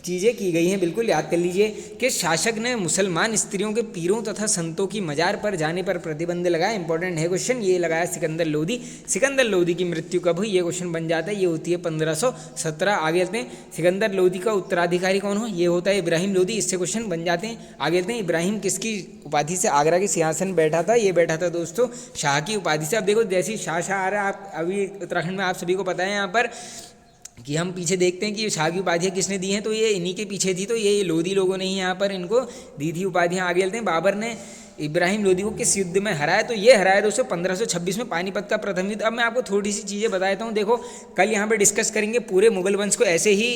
Speaker 1: चीज़ें की गई हैं, बिल्कुल याद कर लीजिए। कि शासक ने मुसलमान स्त्रियों के पीरों तथा संतों की मजार पर जाने पर प्रतिबंध लगाया? इंपॉर्टेंट है क्वेश्चन, ये लगाया सिकंदर लोधी। सिकंदर लोधी की मृत्यु कब हुई? ये क्वेश्चन बन जाता है, ये होती है 1517। आगे चलते हैं। सिकंदर लोधी का उत्तराधिकारी कौन हो? ये होता है इब्राहिम लोधी। इससे क्वेश्चन बन जाते हैं। आगे चलते हैं। इब्राहिम किसकी उपाधि से आगरा के सिंहासन बैठा था? ये बैठा था दोस्तों शाह की उपाधि से। अब देखो जैसी शाह आ रहा है, आप अभी उत्तराखंड में आप सभी को पता है यहाँ पर कि हम पीछे देखते हैं कि शाह की उपाधियाँ किसने दी हैं, तो ये इन्हीं के पीछे थी। तो ये लोधी लोगों ने ही यहाँ पर इनको दी थी उपाधियाँ। आगे चलते हैं। बाबर ने इब्राहिम लोदी को किस युद्ध में हराया? तो ये हराया दोस्तों 1526 में पानीपत का प्रथम युद्ध। अब मैं आपको थोड़ी सी चीज़ें बता देता हूँ। देखो कल यहाँ पर डिस्कस करेंगे पूरे मुगल वंश को ऐसे ही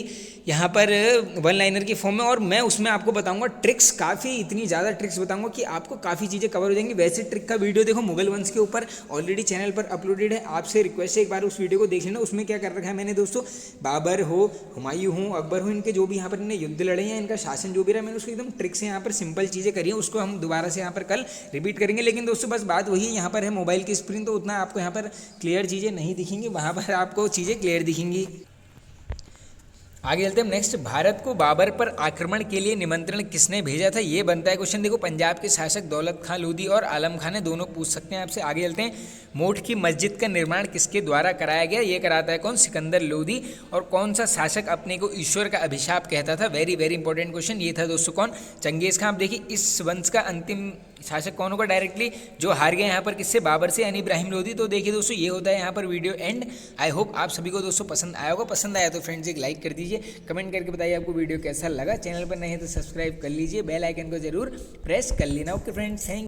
Speaker 1: यहाँ पर वन लाइनर की फॉर्म में, और मैं उसमें आपको बताऊंगा ट्रिक्स, काफ़ी इतनी ज़्यादा ट्रिक्स बताऊंगा कि आपको काफ़ी चीज़ें कवर हो जाएंगी। वैसे ट्रिक का वीडियो देखो मुगल वंश के ऊपर ऑलरेडी चैनल पर अपलोडेड है, आपसे रिक्वेस्ट है एक बार उस वीडियो को देख लेना। उसमें क्या कर रखा है मैंने दोस्तों, बाबर हो, हुमायूं हो, अकबर हो, इनके जो भी यहाँ पर इन्हें युद्ध लड़े हैं, इनका शासन जो भी रहा, मैंने उसको एकदम ट्रिक से यहाँ पर सिंपल चीज़ें करी है, उसको हम दोबारा से यहाँ पर कल रिपीट करेंगे। लेकिन दोस्तों बस बात वही यहाँ पर है, मोबाइल की स्क्रीन तो उतना आपको यहाँ पर क्लियर चीज़ें नहीं दिखेंगी, वहाँ पर आपको चीज़ें क्लियर दिखेंगी। आगे चलते हैं नेक्स्ट, भारत को बाबर पर आक्रमण के लिए निमंत्रण किसने भेजा था? ये बनता है क्वेश्चन। देखो पंजाब के शासक दौलत खां लोधी और आलम खां ने, दोनों पूछ सकते हैं आपसे। आगे चलते हैं, मोठ की मस्जिद का निर्माण किसके द्वारा कराया गया? ये कराता है कौन? सिकंदर लोधी। और कौन सा शासक अपने को ईश्वर का अभिशाप कहता था? Very very important question. ये था दोस्तों कौन? चंगेज खां। आप देखिए इस वंश का अंतिम शासक कौन होगा डायरेक्टली, जो हार गए यहाँ पर किससे? बाबर से, यानी इब्राहिम लोधी। तो देखिए दोस्तों ये होता है यहाँ पर वीडियो एंड। आई होप आप सभी को दोस्तों पसंद आया होगा। पसंद आया तो फ्रेंड्स एक लाइक कर दीजिए, कमेंट करके बताइए आपको वीडियो कैसा लगा। चैनल पर नहीं है तो सब्सक्राइब कर लीजिए, बेल आइकन को जरूर प्रेस कर लेना। Okay friends, thank